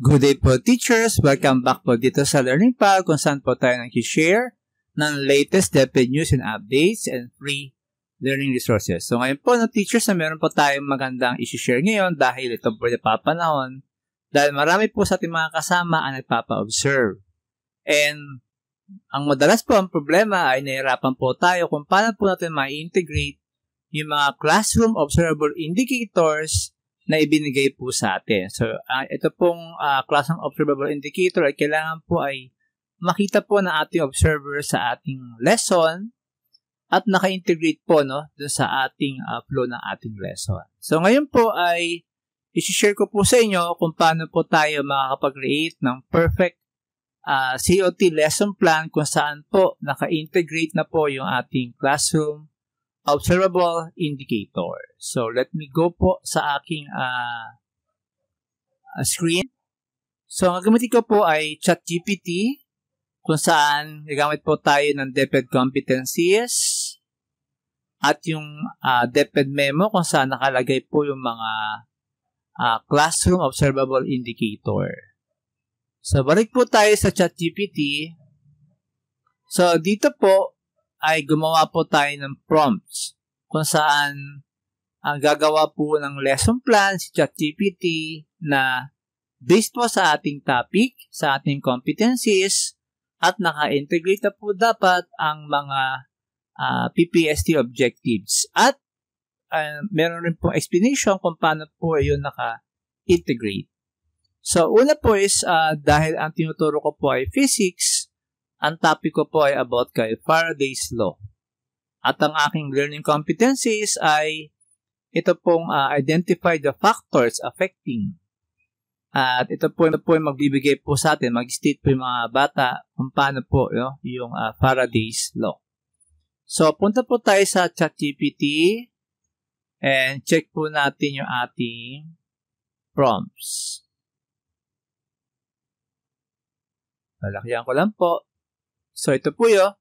Good day po teachers! Welcome back po dito sa Learning Pal kung saan po tayo nag-share ng latest DepEd news and updates and free learning resources. So ngayon po teachers na meron po tayong magandang i-share ngayon dahil ito po napapanahon dahil marami po sa ating mga kasama ang nagpapa-observe. And ang madalas po ang problema ay nahirapan po tayo kung paano po natin ma-integrate yung mga classroom observable indicators na ibinigay po sa atin. So, ito pong classroom observable indicator ay kailangan po ay makita po ng ating observer sa ating lesson at naka-integrate po dun sa ating flow ng ating lesson. So, ngayon po ay i-share ko po sa inyo kung paano po tayo makakapag-create ng perfect COT lesson plan kung saan po naka-integrate na po yung ating classroom observable indicator. So, let me go po sa aking screen. So, ang gagamitin ko po ay ChatGPT kung saan gagamit po tayo ng DepEd competencies at yung DepEd memo kung saan nakalagay po yung mga classroom observable indicator. So, balik po tayo sa ChatGPT. So, dito po ay gumawa po tayo ng prompts kung saan ang gagawa po ng lesson plan si ChatGPT na based po sa ating topic, sa ating competencies, at naka-integrate na po dapat ang mga PPST objectives. At meron rin po explanation kung paano po yun naka-integrate. So, una po is dahil ang tinuturo ko po ay physics, ang topic ko po ay about kay Faraday's Law. At ang aking learning competencies ay ito pong identify the factors affecting. At ito po yung magbibigay po sa atin, mag-state po yung mga bata kung paano po yung Faraday's Law. So, punta po tayo sa ChatGPT and check po natin yung ating prompts. Lalakyan ko lang po. So, ito po yun.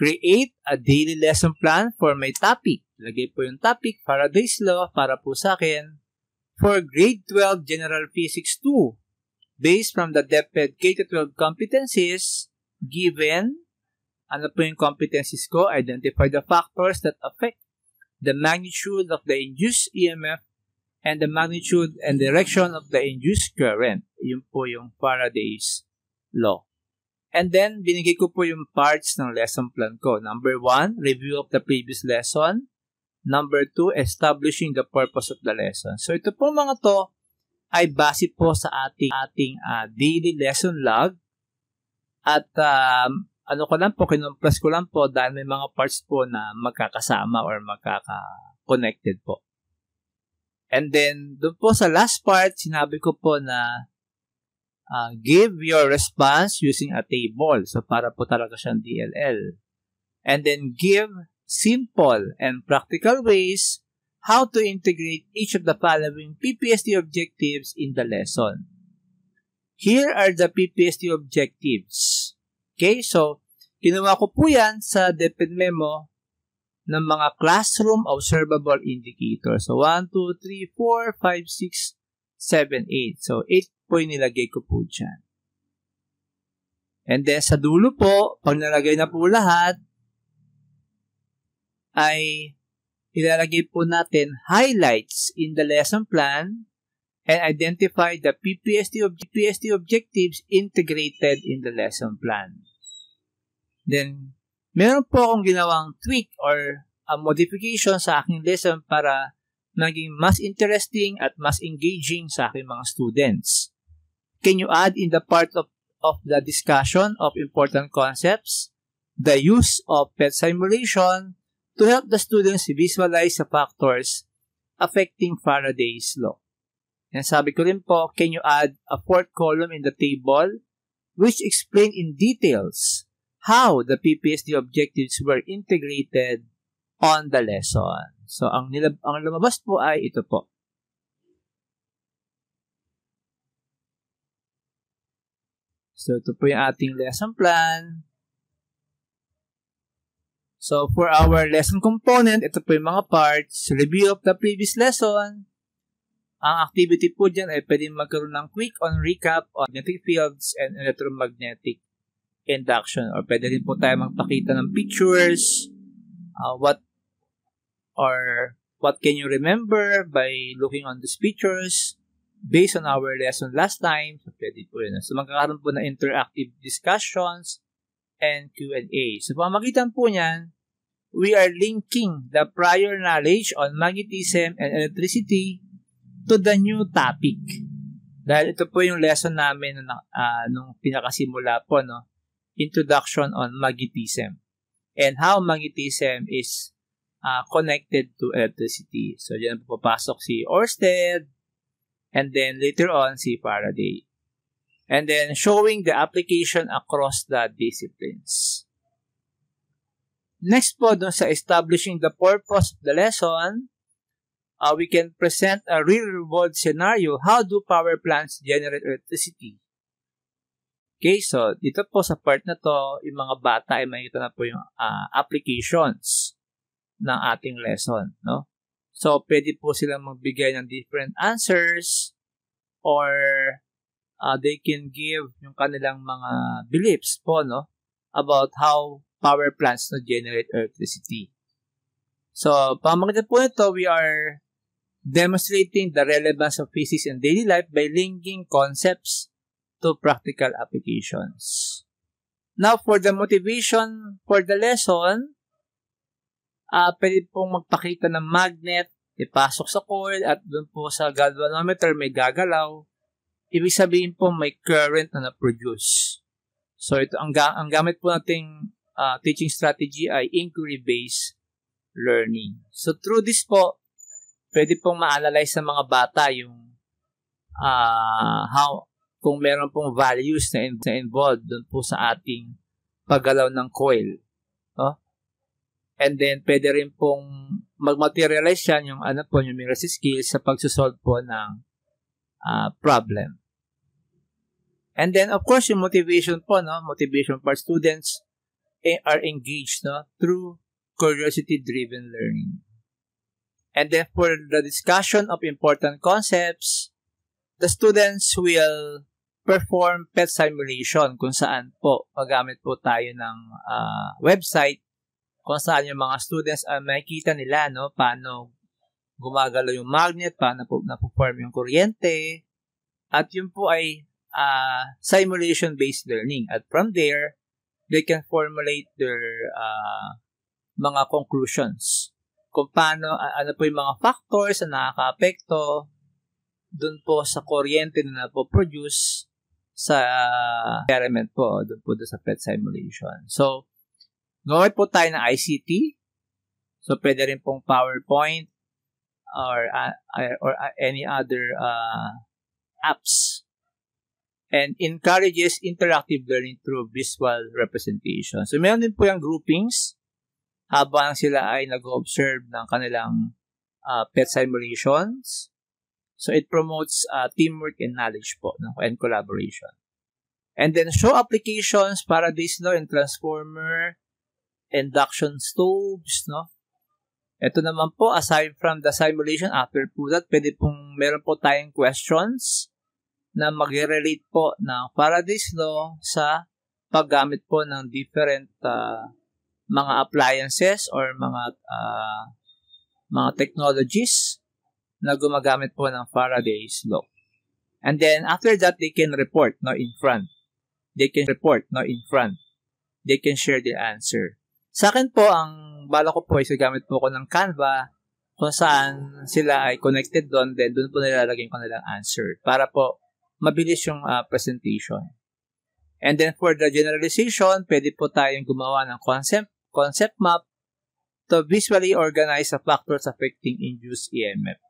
Create a daily lesson plan for my topic. Lagay po yung topic, Faraday's Law, para po sa akin. For grade 12 General Physics 2, based from the DepEd K-12 competencies, given, ano po yung competencies ko? Identify the factors that affect the magnitude of the induced EMF and the magnitude and direction of the induced current. Yun po yung Faraday's Law. And then, binigay ko po yung parts ng lesson plan ko. Number 1, review of the previous lesson. Number 2, establishing the purpose of the lesson. So, ito po mga to ay base po sa ating daily lesson log. At kinumplas ko lang po dahil may mga parts po na magkakasama or magkaka-connected po. And then, doon po sa last part, sinabi ko po na give your response using a table. So, para po talaga siyang DLL. And then, give simple and practical ways how to integrate each of the following PPST objectives in the lesson. Here are the PPST objectives. Okay, so, kinuha ko po yan sa DepEd memo ng mga classroom observable indicators. So, 1, 2, 3, 4, 5, 6, 7, 8. So, 8 po yung nilagay ko po dyan. And then, sa dulo po, pag nalagay na po lahat, ay ilalagay po natin highlights in the lesson plan and identify the PPST objectives integrated in the lesson plan. Then, meron po akong ginawang tweak or modification sa aking lesson para maging mas interesting at mas engaging sa aking mga students. Can you add in the part of the discussion of important concepts, the use of PET simulation to help the students visualize the factors affecting Faraday's Law? And sabi ko rin po, can you add a fourth column in the table which explain in details how the PPST objectives were integrated on the lesson? So, ang lumabas po ay ito po. So, ito po yung ating lesson plan. So, for our lesson component, ito po yung mga parts. Review of the previous lesson. Ang activity po dyan ay pwedeng magkaroon ng quick on recap on magnetic fields and electromagnetic induction. Or pwede rin po tayo magpakita ng pictures, what can you remember by looking on these pictures based on our lesson last time. So, pwede po yun. So, magkakaroon po na interactive discussions and Q&A. So, pamagitan po niyan, we are linking the prior knowledge on magnetism and electricity to the new topic. Dahil ito po yung lesson namin nung pinakasimula po, no? Introduction on magnetism and how magnetism is connected to electricity. So, dyan po papasok si Ørsted and then later on si Faraday. And then showing the application across the disciplines. Next po, dun sa establishing the purpose of the lesson, we can present a real-world scenario. How do power plants generate electricity? Okay, so dito po sa part na to, yung mga bata ay makikita na po yung applications ng ating lesson, no? So, pwede po silang magbigay ng different answers or they can give yung kanilang mga beliefs po, no? About how power plants to generate electricity. So, pamagitan po ito, we are demonstrating the relevance of physics in daily life by linking concepts to practical applications. Now, for the motivation for the lesson, pwede pong magpakita ng magnet, ipasok sa coil, at doon po sa galvanometer may gagalaw. Ibig sabihin po may current na na-produce. So, ito ang gamit po nating teaching strategy ay inquiry-based learning. So, through this po, pwede pong ma-analyze sa mga bata yung kung meron pong values na involved doon po sa ating paggalaw ng coil. No? And then, pwede rin pong mag-materialize yan yung numeracy skills sa pagsusolve po ng problem. And then, of course, yung motivation po, no? Motivation for students are engaged, no? Through curiosity-driven learning. And then, for the discussion of important concepts, the students will perform PET simulation kung saan po magamit po tayo ng website kung saan yung mga students makikita nila, no? Paano gumagalaw yung magnet, paano po na-perform yung kuryente, at yun po ay simulation-based learning. At from there, they can formulate their mga conclusions. Kung paano, ano po yung mga factors na nakaka-apekto dun po sa kuryente na napoproduce sa experiment po, dun po sa PET simulation. So, gawin po tayo ng ICT. So, pwede rin pong PowerPoint or any other apps. And encourages interactive learning through visual representation. So, meron din po yung groupings habang sila ay nag-observe ng kanilang PET simulations. So, it promotes teamwork and knowledge po, no? And collaboration. And then, show applications, Faraday's law and transformer, induction stoves, no? Ito naman po, aside from the simulation, after po that, pwede pong meron po tayong questions na mag-relate po ng Faraday's law sa paggamit po ng different mga appliances or mga technologies na gumagamit po ng Faraday's law. And then, after that, they can report in front. They can share the answer. Sa akin po, ang bala ko po ay gamit po ko ng Canva kung saan sila ay connected doon, then doon po nilalagay ko nilang answer para po mabilis yung presentation. And then for the generalization, pwede po tayong gumawa ng concept map to visually organize the factors affecting induced EMF.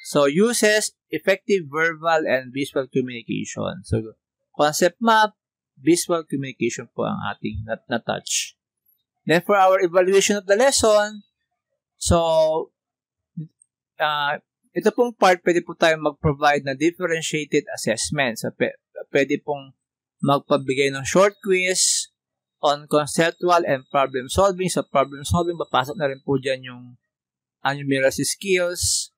So, uses effective verbal and visual communication. So, concept map, visual communication po ang ating na-touch. Then for our evaluation of the lesson, so, ito pong part, pwede po tayong mag-provide na differentiated assessment. So, pwede pong magpabigay ng short quiz on conceptual and problem solving. So, problem solving, papasok na rin po dyan yung numeracy skills.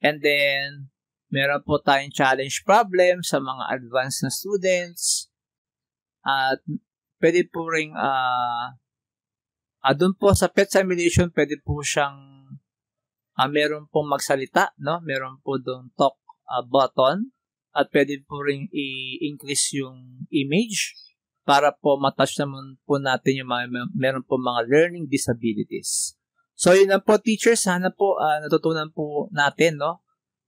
And then, meron po tayong challenge problem sa mga advanced na students. At pwede po rin, doon po sa PET simulation, pwede po siyang, meron pong magsalita, no? Meron po doon talk button. At pwede po rin i-increase yung image para po matouch naman po natin yung meron po mga learning disabilities. So, yun lang po, teachers. Sana po natutunan po natin, no?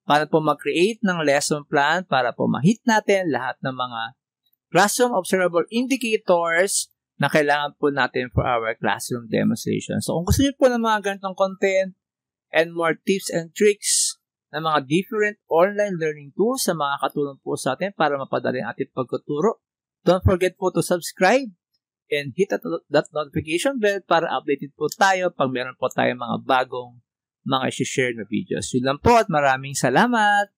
Paano po mag-create ng lesson plan para po ma-hit natin lahat ng mga classroom observable indicators na kailangan po natin for our classroom demonstration. So, kung gusto niyo po ng mga ganitong content and more tips and tricks ng mga different online learning tools na makakatulong po sa atin para mapadali ang ating pagtuturo, don't forget po to subscribe and hit that notification bell para updated po tayo pag meron po tayong mga bagong mga share na videos. Yun lang po at maraming salamat!